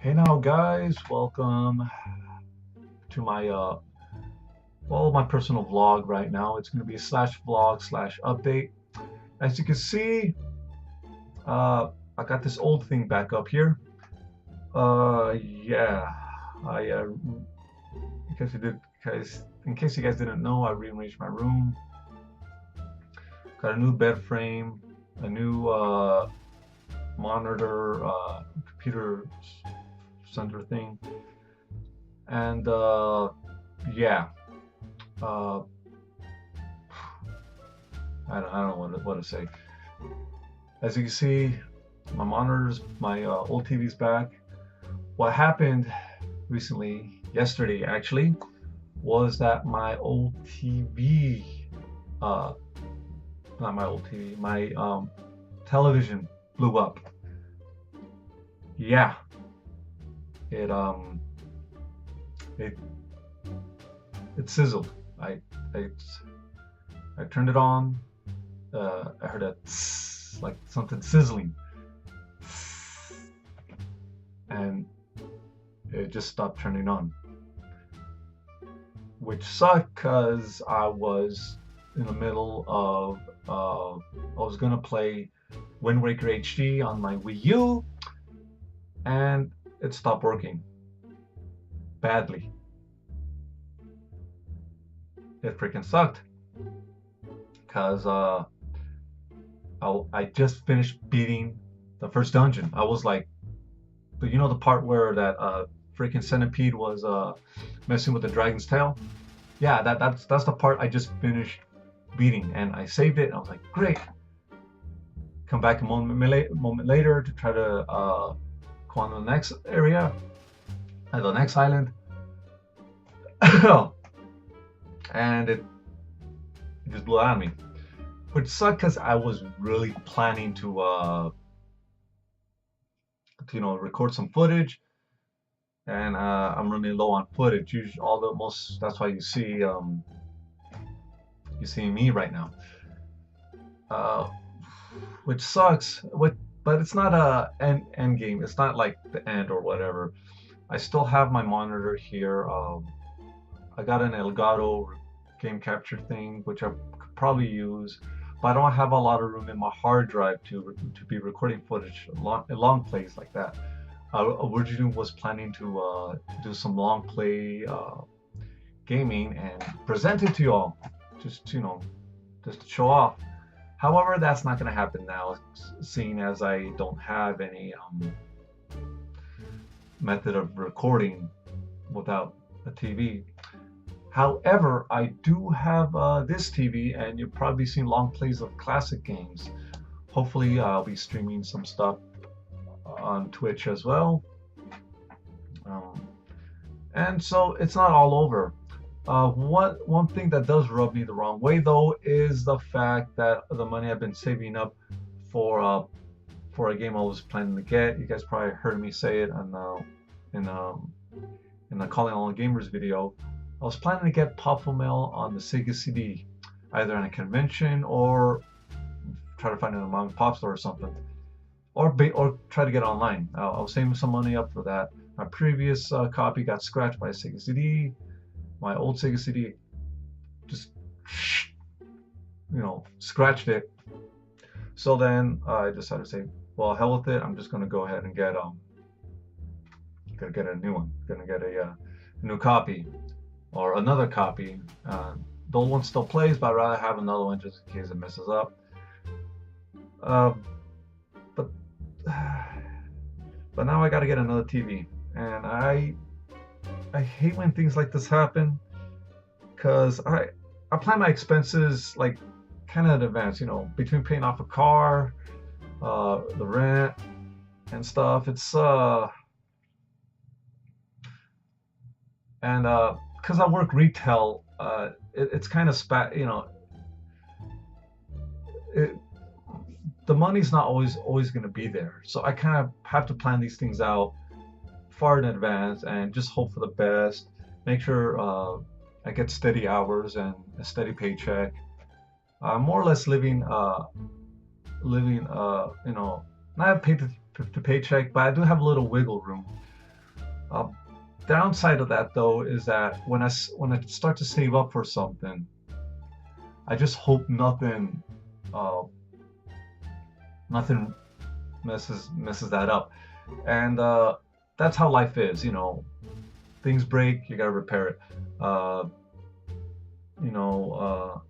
Hey now guys, welcome to my personal vlog right now. It's gonna be slash vlog slash update. As you can see, I got this old thing back up here. Yeah, I in case you guys didn't know, I rearranged my room. Got a new bed frame, a new monitor, computer center thing, and yeah. Uh, I don't know what to say. As you can see, my old TV's back. What happened recently, yesterday actually, was that my old TV, uh, not my old TV, my television blew up. Yeah, it it it sizzled. I I turned it on. I heard a tss, like something sizzling, and it just stopped turning on, which sucked because I was in the middle of I was gonna play Wind Waker HD on my Wii U, and it stopped working badly. It freaking sucked because I just finished beating the first dungeon. I was like, but you know the part where that freaking centipede was messing with the dragon's tail? Yeah, that's the part I just finished beating, and I saved it. And I was like, great. Come back a moment later to try to go on to the next area, at the next island, and it just blew out of me, which sucked because I was really planning to record some footage, and I'm running low on footage. Usually, that's why you see me right now, uh, which sucks. But it's not a end game. It's not like the end or whatever. I still have my monitor here. I got an Elgato game capture thing, which I could probably use, but I don't have a lot of room in my hard drive to be recording footage, long plays like that. I originally was planning to do some long play gaming and present it to you all, just just to show off. However, that's not going to happen now, seeing as I don't have any method of recording without a TV. However, I do have this TV, and you've probably seen long plays of classic games. Hopefully, I'll be streaming some stuff on Twitch as well. Um, and so it's not all over. One thing that does rub me the wrong way though is the fact that the money I've been saving up for uh, for a game I was planning to get. You guys probably heard me say it in um, in the Calling All Gamers video. I was planning to get Mail on the Sega CD, either in a convention or try to find it in a mom and pop store or something, or try to get it online. I was saving some money up for that. My previous copy got scratched by a Sega CD. My old Sega CD just scratched it. So then I decided to say, well, hell with it. I'm just gonna go ahead and gonna get a new one. Gonna get a new copy or another copy. The old one still plays, but I'd rather have another one just in case it messes up. Uh, but but now I got to get another TV, and I hate when things like this happen, because I plan my expenses like kind of in advance. Between paying off a car, the rent and stuff. It's and because I work retail, it's kind of it, the money's not always going to be there. So I kind of have to plan these things out far in advance and just hope for the best. Make sure I get steady hours and a steady paycheck. More or less living, not pay to paycheck, but I do have a little wiggle room. Uh, Downside of that though is that when I start to save up for something, I just hope uh, nothing messes that up, and that's how life is. Things break, you gotta repair it. Uh, you know,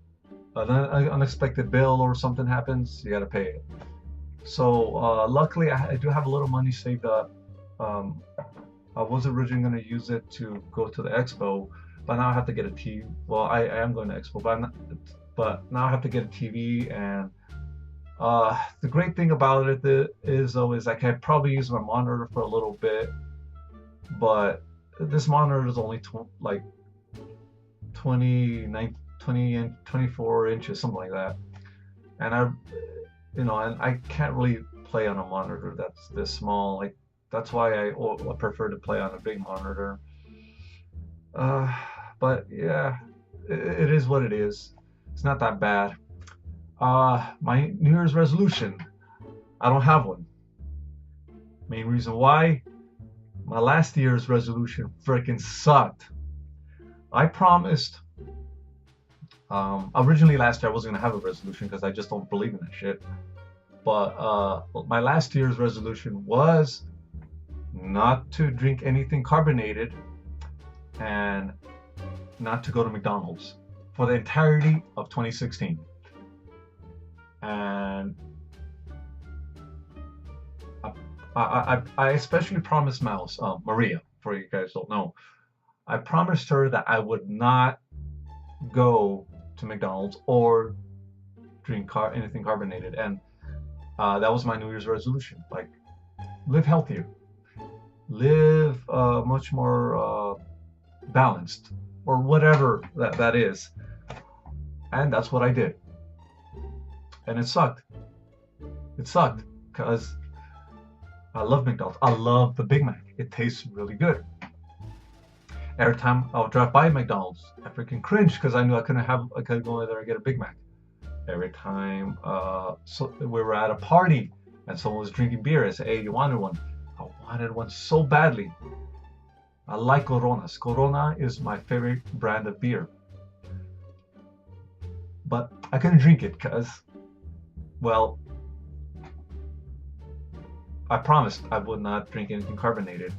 an unexpected bill or something happens, you gotta pay it. So luckily, I do have a little money saved up. Um, I was originally going to use it to go to the expo, but now I have to get a TV. Well, I am going to expo, but now I have to get a TV. And the great thing about it is I can probably use my monitor for a little bit, but this monitor is only like 29, 20 and 24 inches, something like that. And I can't really play on a monitor that's this small. Like that's why I prefer to play on a big monitor. Uh, but yeah, it is what it is. It's not that bad. My New Year's resolution, I don't have one. Main reason why, my last year's resolution freaking sucked. I promised. Originally last year I wasn't gonna have a resolution because I just don't believe in that shit. But my last year's resolution was not to drink anything carbonated and not to go to McDonald's for the entirety of 2016. And I especially promised Maria, for you guys don't know, I promised her that I would not go to McDonald's or drink anything carbonated, and that was my New Year's resolution. Like, live healthier, live much more balanced, or whatever that is. And that's what I did. And it sucked. It sucked because I love McDonald's. I love the Big Mac. It tastes really good. Every time I would drive by McDonald's, I freaking cringed because I knew I couldn't go in there and get a Big Mac. Every time so we were at a party and someone was drinking beer, I said, "Hey, you wanted one?" I wanted one so badly. I like Coronas. Corona is my favorite brand of beer. But I couldn't drink it because, well, I promised I would not drink anything carbonated.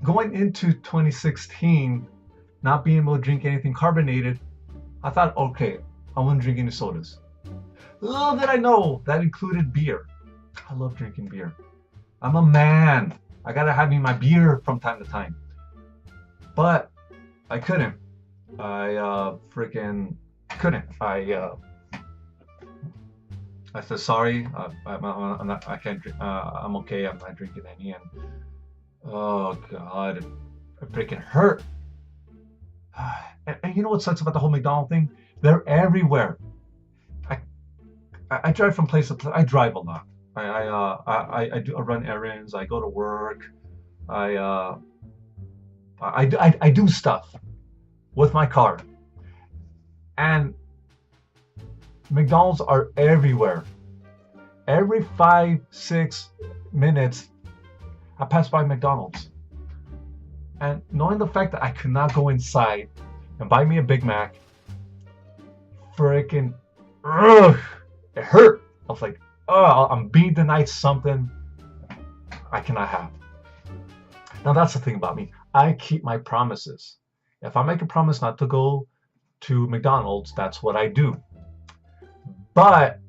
Going into 2016, not being able to drink anything carbonated, I thought, okay, I wouldn't drink any sodas. Little did I know that included beer. I love drinking beer. I'm a man. I gotta have me my beer from time to time. But I couldn't. I freaking couldn't. I said sorry. I'm not. I can't drink. I'm okay. I'm not drinking any. And oh god, it freaking hurt. And you know what sucks about the whole McDonald's thing? They're everywhere. I drive from place to place. I drive a lot. I run errands. I go to work. I do stuff with my car. And McDonald's are everywhere. Every 5-6 minutes, I pass by McDonald's. And knowing the fact that I could not go inside and buy me a Big Mac, freaking, it hurt. I was like, oh, I'm being denied something I cannot have. Now that's the thing about me. I keep my promises. If I make a promise not to go to McDonald's, that's what I do. But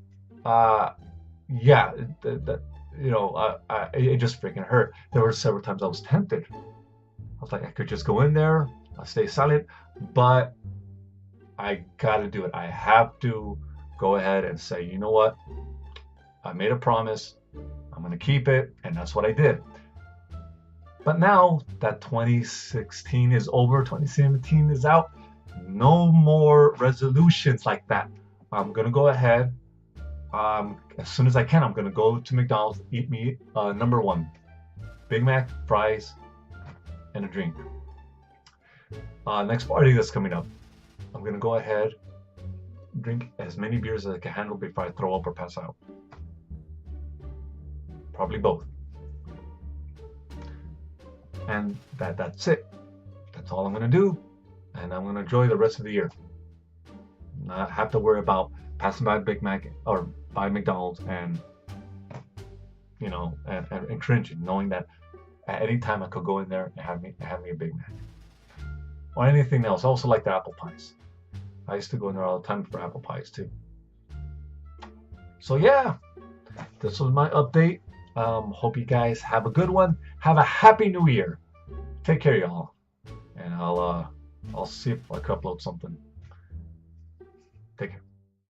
yeah, it just freaking hurt. There were several times I was tempted. I was like, I could just go in there, I'll stay silent, but I gotta do it. I have to go ahead and say, you know what? I made a promise. I'm gonna keep it, and that's what I did. But now that 2016 is over, 2017 is out, no more resolutions like that. I'm gonna go ahead. As soon as I can, I'm gonna go to McDonald's, eat me number one, Big Mac, fries, and a drink. Next party that's coming up, I'm gonna go ahead, drink as many beers as I can handle before I throw up or pass out. Probably both. and that's it. That's all I'm gonna do, and I'm gonna enjoy the rest of the year. Not have to worry about passing by Big Mac or by McDonald's and and cringing, knowing that at any time I could go in there and have me a Big Mac or anything else. I also like the apple pies. I used to go in there all the time for apple pies too. So yeah, this was my update. Hope you guys have a good one. Have a happy new year. Take care, y'all, and I'll see if I can upload something. Take care.